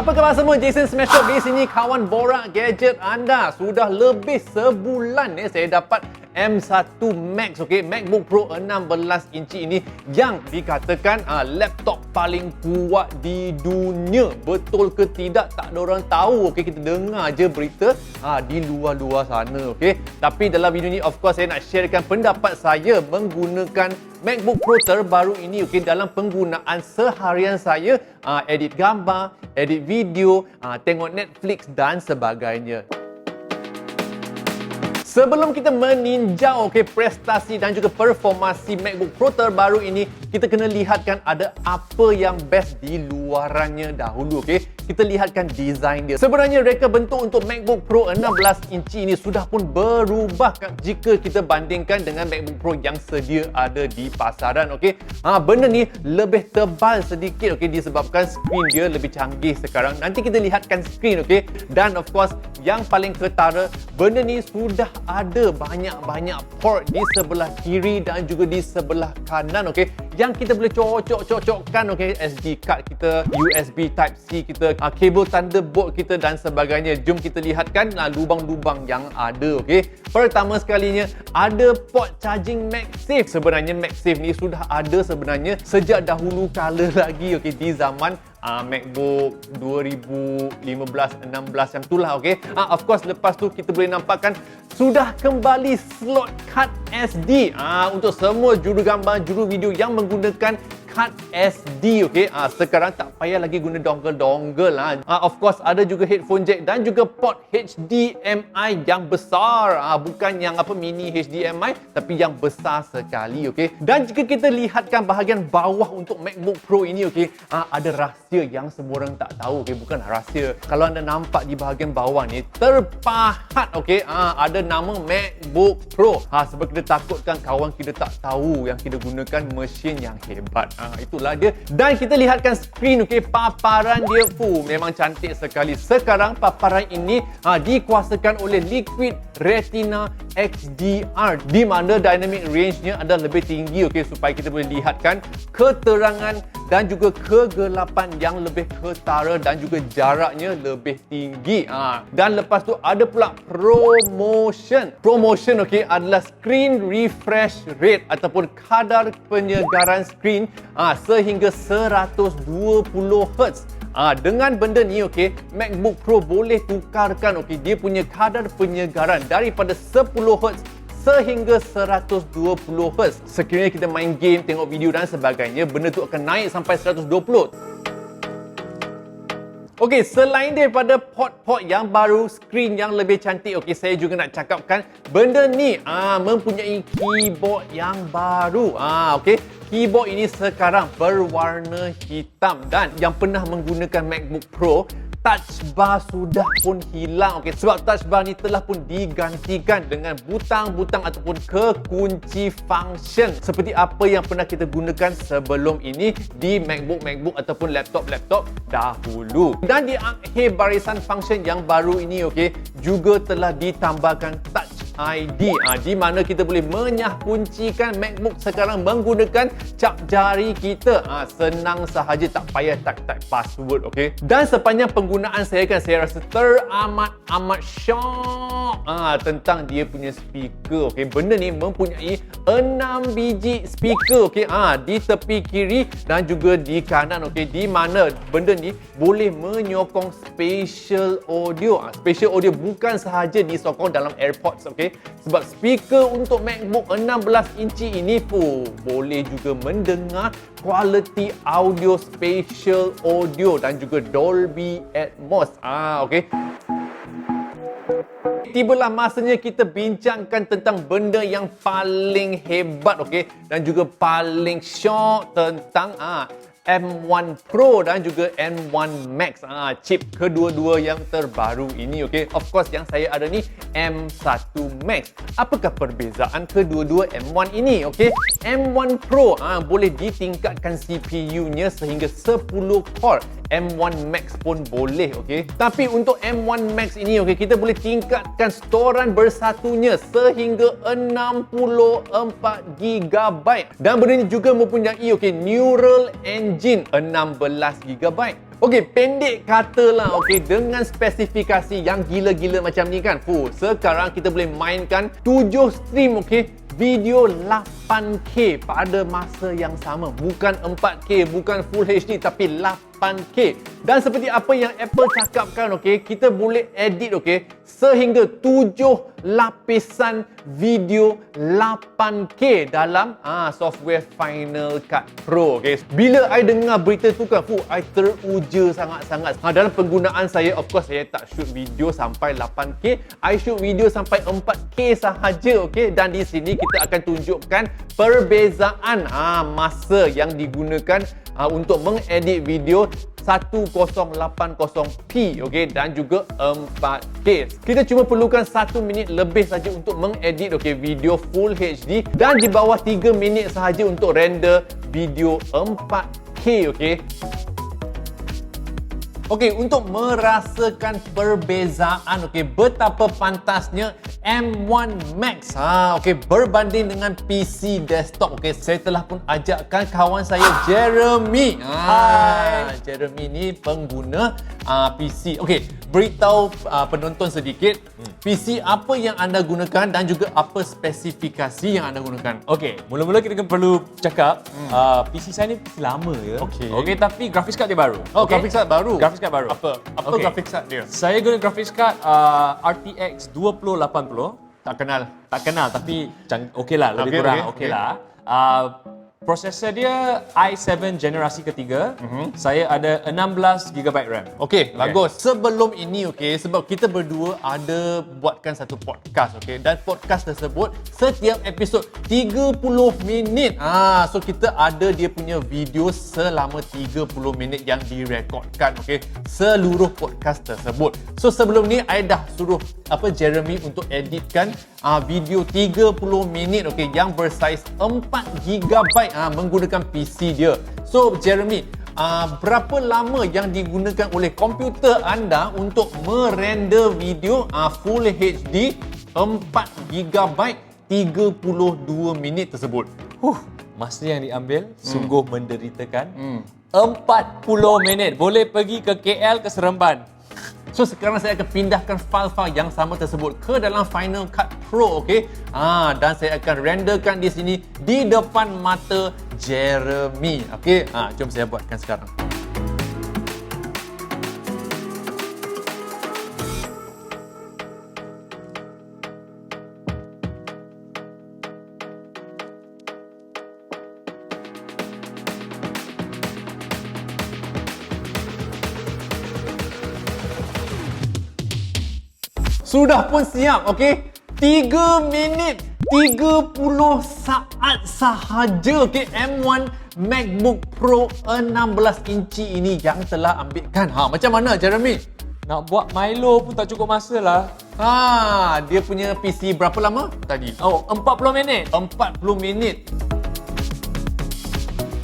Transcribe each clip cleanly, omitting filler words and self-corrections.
Apa khabar semua? GengSmashpop di sini, kawan borak gadget anda. Sudah lebih sebulan saya dapat M1 Max, MacBook Pro 16 inci ini yang dikatakan laptop paling kuat di dunia. Betul ke tidak? Tak ada orang tahu. Kita dengar je berita di luar-luar sana. Tapi dalam video ni of course saya nak sharekan pendapat saya menggunakan MacBook Pro terbaru ini dalam penggunaan seharian saya, edit gambar, edit video, tengok Netflix dan sebagainya. Sebelum kita meninjau prestasi dan juga performasi MacBook Pro terbaru ini, kita kena lihatkan ada apa yang best di luarannya dahulu. Kita lihatkan design dia. Sebenarnya reka bentuk untuk MacBook Pro 16 inci ini sudah pun berubah jika kita bandingkan dengan MacBook Pro yang sedia ada di pasaran. Benda ni lebih tebal sedikit disebabkan skrin dia lebih canggih sekarang. Nanti kita lihatkan skrin dan of course yang paling ketara, benda ni sudah ada banyak-banyak port di sebelah kiri dan juga di sebelah kanan yang kita boleh cocokkan SD card kita, USB type C kita, kabel Thunderbolt kita dan sebagainya. Jom kita lihatkan lubang-lubang yang ada. Pertama sekalinya ada port charging MagSafe. Sebenarnya MagSafe ni sudah ada sebenarnya sejak dahulu kala lagi di zaman MacBook 2015-16 yang itulah. Of course lepas tu kita boleh nampakkan sudah kembali slot card SD untuk semua juru gambar, juru video yang menggunakan card SD. Sekarang tak payah lagi guna dongle. Of course ada juga headphone jack dan juga port HDMI yang besar, bukan yang mini HDMI tapi yang besar sekali. Dan jika kita lihatkan bahagian bawah untuk MacBook Pro ini, ada rahsia yang semua orang tak tahu. Bukan rahsia, kalau anda nampak di bahagian bawah ni terpahat ada nama MacBook Pro. Sebab kita takutkan kawan kita tak tahu yang kita gunakan mesin yang hebat. Itulah dia. Dan kita lihatkan skrin, paparan dia memang cantik sekali. Sekarang paparan ini dikuasakan oleh Liquid Retina XDR, di mana dynamic range-nya adalah lebih tinggi supaya kita boleh lihatkan keterangan dan juga kegelapan yang lebih ketara dan juga jaraknya lebih tinggi. Dan lepas tu ada pula promotion adalah screen refresh rate ataupun kadar penyegaran skrin sehingga 120Hz. Dengan benda ni MacBook Pro boleh tukarkan dia punya kadar penyegaran daripada 10Hz sehingga 120Hz. Sekiranya kita main game, tengok video dan sebagainya, benda tu akan naik sampai 120. Selain daripada port-port yang baru, skrin yang lebih cantik, saya juga nak cakapkan benda ni mempunyai keyboard yang baru. Keyboard ini sekarang berwarna hitam dan yang pernah menggunakan MacBook Pro, touch bar sudah pun hilang. Sebab touch bar ni telah pun digantikan dengan butang-butang ataupun kekunci function seperti apa yang pernah kita gunakan sebelum ini di MacBook ataupun laptop dahulu. Dan di akhir barisan function yang baru ini juga telah ditambahkan touch ID, di mana kita boleh menyah kuncikan MacBook sekarang menggunakan cap jari kita. Senang sahaja, tak payah type password. Dan sepanjang penggunaan saya rasa teramat syok tentang dia punya speaker. Benda ni mempunyai 6 biji speaker di tepi kiri dan juga di kanan, di mana benda ni boleh menyokong spatial audio. Spatial audio bukan sahaja disokong dalam AirPods, sebab speaker untuk MacBook 16 inci ini pun boleh juga mendengar quality audio, spatial audio dan juga Dolby Atmos. Tibalah masanya kita bincangkan tentang benda yang paling hebat dan juga paling syok tentang M1 Pro dan juga M1 Max, chip kedua-dua yang terbaru ini. Of course yang saya ada ni M1 Max. Apakah perbezaan kedua-dua M1 ini? M1 Pro boleh ditingkatkan CPU-nya sehingga 10 core. M1 Max pun boleh. Tapi untuk M1 Max ini kita boleh tingkatkan storan bersatunya sehingga 64GB. Dan benda ini juga mempunyai Neural Engine 16GB. Okey, pendek katalah, okey, dengan spesifikasi yang gila-gila macam ni kan. Sekarang kita boleh mainkan 7 stream, okey, video 8K pada masa yang sama. Bukan 4K, bukan Full HD, tapi 8K. Dan seperti apa yang Apple cakapkan, okey, kita boleh edit, okey, sehingga 7 lapisan video 8K dalam software Final Cut Pro, okey. Bila I dengar berita tu kan, I teruja sangat-sangat. Dalam penggunaan saya, of course, saya tak shoot video sampai 8K. I shoot video sampai 4K sahaja, okey. Dan di sini kita akan tunjukkan perbezaan masa yang digunakan untuk mengedit video 1080p, okey, dan juga 4K. Kita cuma perlukan 1 minit lebih saja untuk mengedit, okey, video Full HD dan di bawah 3 minit sahaja untuk render video 4K, okey. Okey, untuk merasakan perbezaan, okey, betapa pantasnya M1 Max okey, berbanding dengan PC desktop, okey, saya telah pun ajakkan kawan saya Jeremy. Hai, Jeremy ni pengguna PC. Okey, beritahu penonton sedikit PC apa yang anda gunakan dan juga apa spesifikasi yang anda gunakan. Okey, mula-mula kita perlu cakap PC saya ni PC lama ya. Okey, tapi graphics card dia baru. Oh, okay. Graphics card baru. Graphics card baru. Apa Okay. graphics card dia? Saya guna graphics card RTX 2080. Tak kenal. Tak kenal tapi okeylah, lebih kurang okeylah. Prosesor dia i7 generasi ketiga. Saya ada 16GB RAM. Okey, bagus. Sebelum ini, okey, sebab kita berdua ada buatkan satu podcast, okey, dan podcast tersebut setiap episod 30 minit. So kita ada dia punya video selama 30 minit yang direkodkan, okey, seluruh podcast tersebut. So sebelum ni I dah suruh Jeremy untuk editkan video 30 minit, okey, yang bersaiz 4GB menggunakan PC dia. So Jeremy, berapa lama yang digunakan oleh komputer anda untuk merender video Full HD 4GB 32 minit tersebut? Masa yang diambil sungguh menderitakan. 40 minit. Boleh pergi ke KL, ke Seremban. So sekarang saya akan pindahkan file-file yang sama tersebut ke dalam Final Cut Pro, okey. Dan saya akan renderkan di sini di depan mata Jeremy. Okey. Jom saya buatkan sekarang. Sudah pun siap, okey? 3 minit 30 saat sahaja, okey, M1 MacBook Pro 16 inci ini yang telah ambilkan. Macam mana, Jeremy? Nak buat Milo pun tak cukup masa lah. Dia punya PC berapa lama tadi? 40 minit. 40 minit.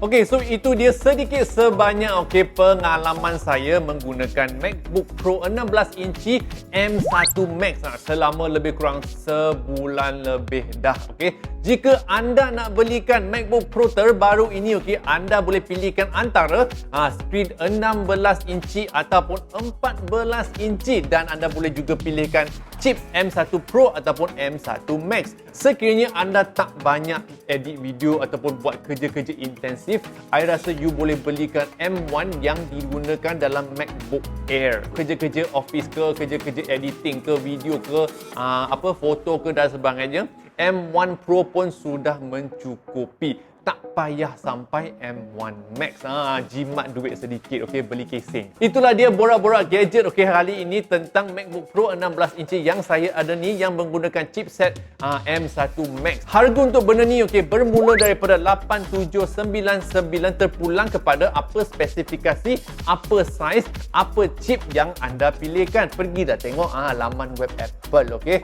Okey, so itu dia sedikit sebanyak, okey, pengalaman saya menggunakan MacBook Pro 16 inci M1 Max selama lebih kurang sebulan lebih dah, okey. Jika anda nak belikan MacBook Pro terbaru ini, okey, anda boleh pilihkan antara skrin 16 inci ataupun 14 inci dan anda boleh juga pilihkan chip M1 Pro ataupun M1 Max. Sekiranya anda tak banyak edit video ataupun buat kerja-kerja intensif, I rasa you boleh belikan M1 yang digunakan dalam MacBook Air. Kerja-kerja office ke, kerja-kerja editing ke, video ke, foto ke dan sebagainya, M1 Pro pun sudah mencukupi. Tak payah sampai M1 Max. Jimat duit sedikit, okey, beli casing. Itulah dia borak-borak gadget, okey, hari ini tentang MacBook Pro 16 inci yang saya ada ni yang menggunakan chipset M1 Max. Harga untuk benda ni, okey, bermula daripada 8799 terpulang kepada apa spesifikasi, apa saiz, apa chip yang anda pilihkan. Pergi dah tengok laman web Apple, okey.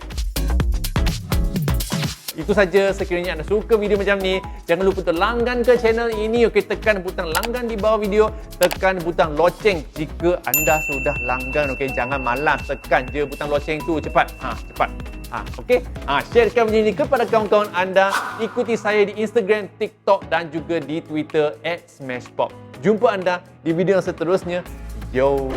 Itu saja. Sekiranya anda suka video macam ni, jangan lupa untuk langgan ke channel ini. Okey, tekan butang langgan di bawah video, tekan butang loceng jika anda sudah langgan. Okey, jangan malas, tekan je butang loceng tu cepat. Cepat. Okey. Sharekan video ini kepada kawan-kawan anda. Ikuti saya di Instagram, TikTok dan juga di Twitter @smashpop. Jumpa anda di video yang seterusnya. Yo.